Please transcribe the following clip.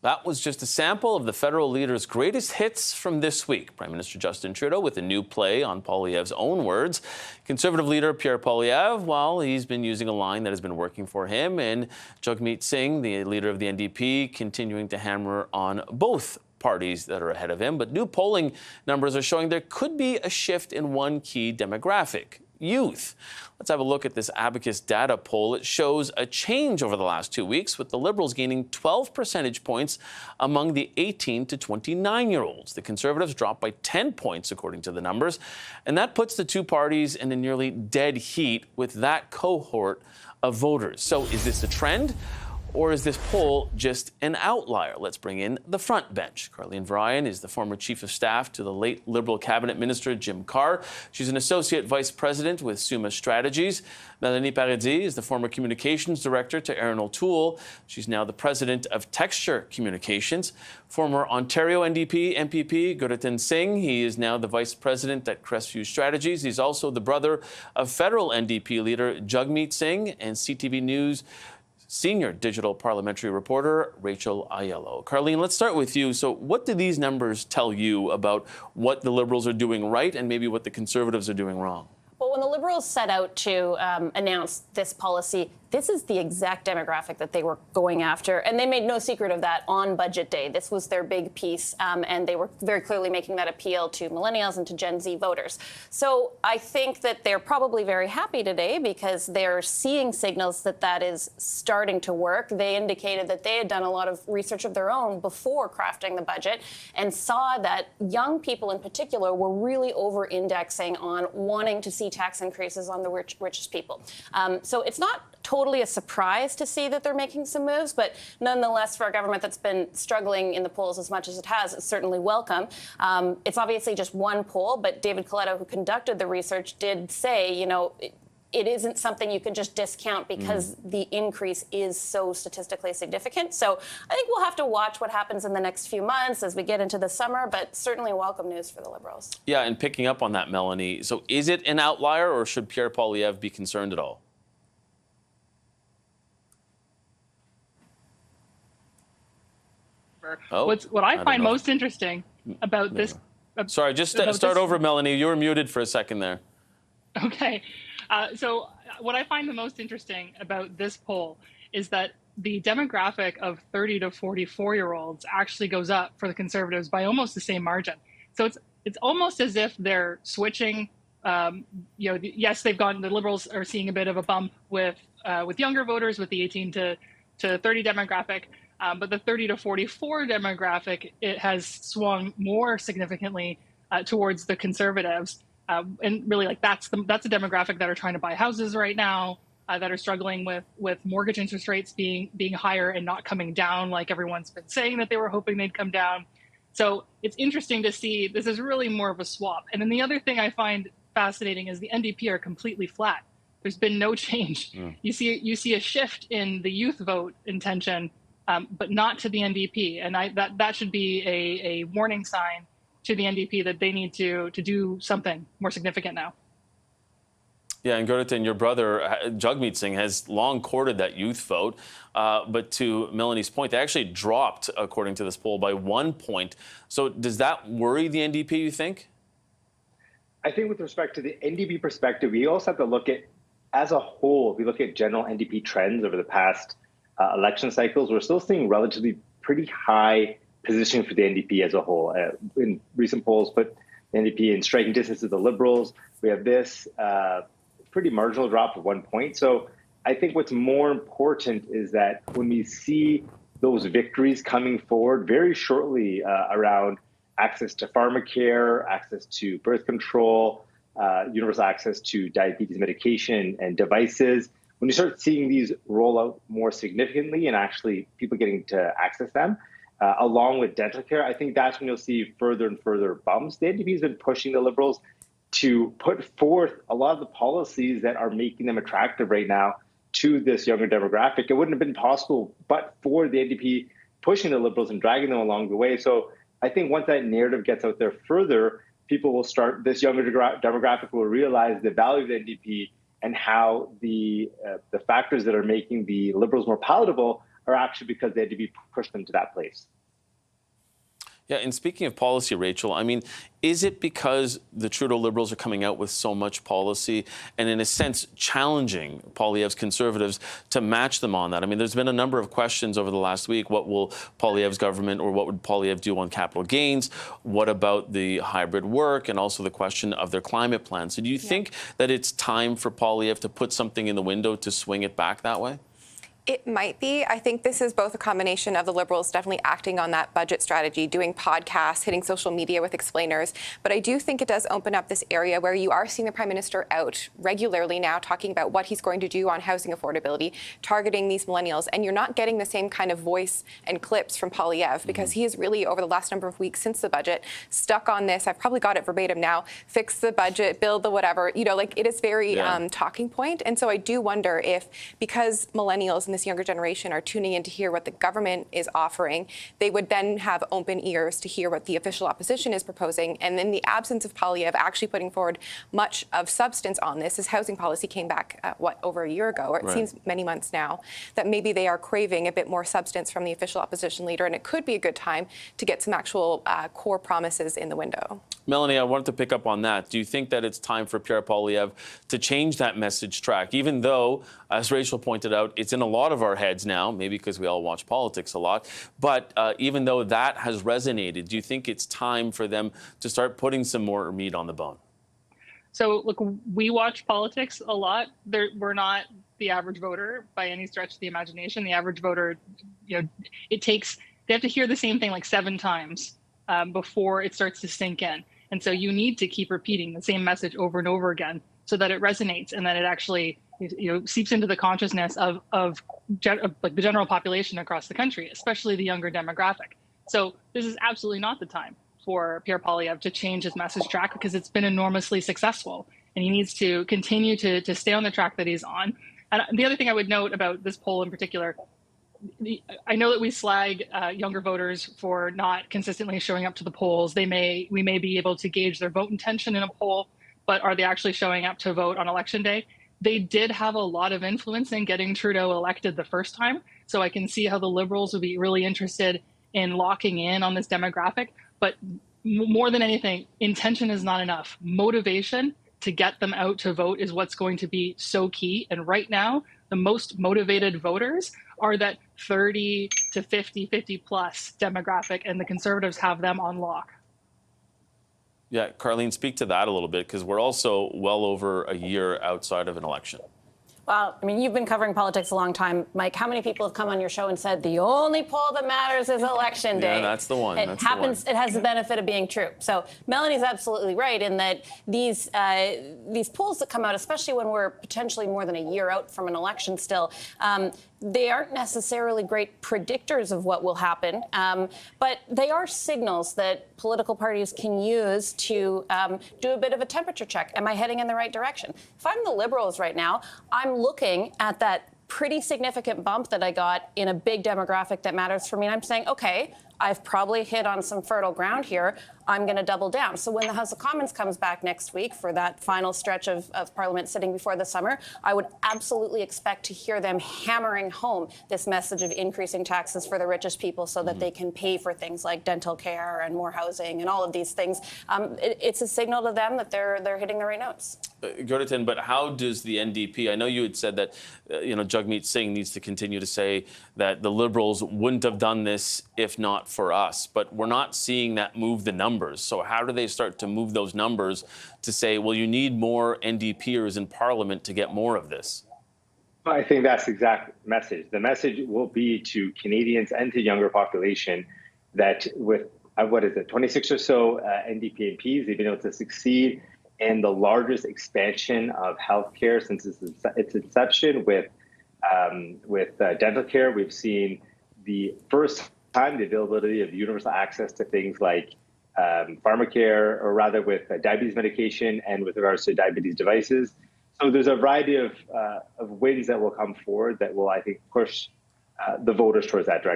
That was just a sample of the federal leader's greatest hits from this week. Prime Minister Justin Trudeau with a new play on Poilievre's own words. Conservative leader Pierre Poilievre, well, he's been using a line that has been working for him. And Jagmeet Singh, the leader of the NDP, continuing to hammer on both parties that are ahead of him. But new polling numbers are showing there could be a shift in one key demographic: youth. Let's have a look at this Abacus data poll. It shows a change over the last 2 weeks, with the Liberals gaining 12 percentage points among the 18 to 29-year-olds. The Conservatives dropped by 10 points, according to the numbers. And that puts the two parties in a nearly dead heat with that cohort of voters. So is this a trend? Or is this poll just an outlier? Let's bring in the front bench. Carleen Verheyen is the former chief of staff to the late Liberal cabinet minister Jim Carr. She's an associate vice president with Summa Strategies. Mélanie Paradis is the former communications director to Erin O'Toole. She's now the president of Texture Communications. Former Ontario NDP MPP Guratan Singh, he is now the vice president at Crestview Strategies. He's also the brother of federal NDP leader Jagmeet Singh and CTV News senior digital parliamentary reporter Rachel Aiello. Carleen, let's start with you. So what do these numbers tell you about what the Liberals are doing right and maybe what the Conservatives are doing wrong? Well, when the Liberals set out to announce this policy, this is the exact demographic that they were going after. And they made no secret of that on Budget Day. This was their big piece. And they were very clearly making that appeal to millennials and to Gen Z voters. So I think that they're probably very happy today because they're seeing signals that that is starting to work. They indicated that they had done a lot of research of their own before crafting the budget and saw that young people in particular were really over-indexing on wanting to see tax increases on the richest people. So it's not totally a surprise to see that they're making some moves, but nonetheless, for a government that's been struggling in the polls as much as it has, it's certainly welcome. It's obviously just one poll, but David Coletto, who conducted the research, did say, you know, it isn't something you can just discount because the increase is so statistically significant. So I think we'll have to watch what happens in the next few months as we get into the summer, but certainly welcome news for the Liberals. Yeah, and picking up on that, Mélanie, so is it an outlier or should Pierre Poilievre be concerned at all? Oh, what I find most interesting about this... Sorry, just start over, Mélanie. You were muted for a second there. Okay. So what I find the most interesting about this poll is that the demographic of 30 to 44-year-olds actually goes up for the Conservatives by almost the same margin. So it's almost as if they're switching. Yes, they've gone. The Liberals are seeing a bit of a bump with younger voters, with the 18 to 30 demographic. But the 30 to 44 demographic, it has swung more significantly towards the Conservatives. And really, like that's a demographic that are trying to buy houses right now, that are struggling with mortgage interest rates being higher and not coming down like everyone's been saying that they were hoping they'd come down. So it's interesting to see this is really more of a swap. And then the other thing I find fascinating is the NDP are completely flat. There's been no change. You see a shift in the youth vote intention, but not to the NDP. And that should be a warning sign to the NDP that they need to do something more significant now. Yeah, and Guratan, your brother, Jagmeet Singh, has long courted that youth vote. But to Mélanie's point, they actually dropped, according to this poll, by 1 point. So does that worry the NDP, you think? I think with respect to the NDP perspective, we also have to look at, as a whole, if we look at general NDP trends over the past election cycles, we're still seeing relatively pretty high positioning for the NDP as a whole. In recent polls, put the NDP in striking distance of the Liberals. We have this pretty marginal drop of 1 point. So I think what's more important is that when we see those victories coming forward very shortly around access to pharmacare, access to birth control, universal access to diabetes medication and devices, when you start seeing these roll out more significantly and actually people getting to access them, along with dental care, I think that's when you'll see further and further bumps. The NDP has been pushing the Liberals to put forth a lot of the policies that are making them attractive right now to this younger demographic. It wouldn't have been possible but for the NDP pushing the Liberals and dragging them along the way. So I think once that narrative gets out there further, people will start, this younger demographic will realize the value of the NDP and how the factors that are making the Liberals more palatable are actually because the NDP pushed them to that place. Yeah, and speaking of policy, Rachel, I mean, is it because the Trudeau Liberals are coming out with so much policy and, in a sense, challenging Poilievre's Conservatives to match them on that? I mean, there's been a number of questions over the last week. What will Poilievre's government, or what would Poilievre do on capital gains? What about the hybrid work, and also the question of their climate plan? So do you think that it's time for Poilievre to put something in the window to swing it back that way? It might be. I think this is both a combination of the Liberals definitely acting on that budget strategy, doing podcasts, hitting social media with explainers. But I do think it does open up this area where you are seeing the Prime Minister out regularly now talking about what he's going to do on housing affordability, targeting these millennials. And you're not getting the same kind of voice and clips from Poilievre, because he is really, over the last number of weeks since the budget, stuck on this. I've probably got it verbatim now. Fix the budget, build the whatever. You know, like, it is very talking point. And so I do wonder if, because millennials and this younger generation are tuning in to hear what the government is offering, they would then have open ears to hear what the official opposition is proposing. And in the absence of Poilievre actually putting forward much of substance on this, his housing policy came back, over a year ago, or it seems many months now, that maybe they are craving a bit more substance from the official opposition leader, and it could be a good time to get some actual core promises in the window. Melanie, I wanted to pick up on that. Do you think that it's time for Pierre Poilievre to change that message track, even though, as Rachel pointed out, it's in a lot of our heads now, maybe because we all watch politics a lot, but even though that has resonated, do you think it's time for them to start putting some more meat on the bone? So, look, we watch politics a lot. We're not the average voter by any stretch of the imagination. The average voter, they have to hear the same thing like 7 times before it starts to sink in. And so you need to keep repeating the same message over and over again so that it resonates and that it actually seeps into the consciousness of like the general population across the country, especially the younger demographic. So this is absolutely not the time for Pierre Poilievre to change his message track, because it's been enormously successful, and he needs to continue to stay on the track that he's on. And the other thing I would note about this poll in particular, I know that we slag younger voters for not consistently showing up to the polls. We may be able to gauge their vote intention in a poll, but are they actually showing up to vote on election day? They did have a lot of influence in getting Trudeau elected the first time. So I can see how the Liberals would be really interested in locking in on this demographic. But more than anything, intention is not enough. Motivation to get them out to vote is what's going to be so key. And right now, the most motivated voters are that 30 to 50 plus demographic, and the Conservatives have them on lock. Yeah, Carleen, speak to that a little bit, because we're also well over a year outside of an election. Well, I mean, you've been covering politics a long time, Mike. How many people have come on your show and said the only poll that matters is election day? Yeah, that's the one. It has the benefit of being true. So Melanie's absolutely right in that these polls that come out, especially when we're potentially more than a year out from an election still, they aren't necessarily great predictors of what will happen, but they are signals that political parties can use to do a bit of a temperature check. Am I heading in the right direction? If I'm the Liberals right now, I'm looking at that pretty significant bump that I got in a big demographic that matters for me, and I'm saying, okay, I've probably hit on some fertile ground here. I'm going to double down. So when the House of Commons comes back next week for that final stretch of Parliament sitting before the summer, I would absolutely expect to hear them hammering home this message of increasing taxes for the richest people so that they can pay for things like dental care and more housing and all of these things. It's a signal to them that they're hitting the right notes. Gurdatin, but how does the NDP, I know you had said that, Jagmeet Singh needs to continue to say that the Liberals wouldn't have done this if not for us, but we're not seeing that move the numbers. So how do they start to move those numbers to say, well, you need more NDPers in Parliament to get more of this? I think that's the exact message. The message will be to Canadians and to younger population that with, 26 or so NDP MPs, they've been able to succeed in the largest expansion of healthcare since its inception with dental care. We've seen the first time the availability of universal access to things like pharmacare, or rather with diabetes medication and with regards to diabetes devices. So there's a variety of wins that will come forward that will, I think, push the voters towards that direction.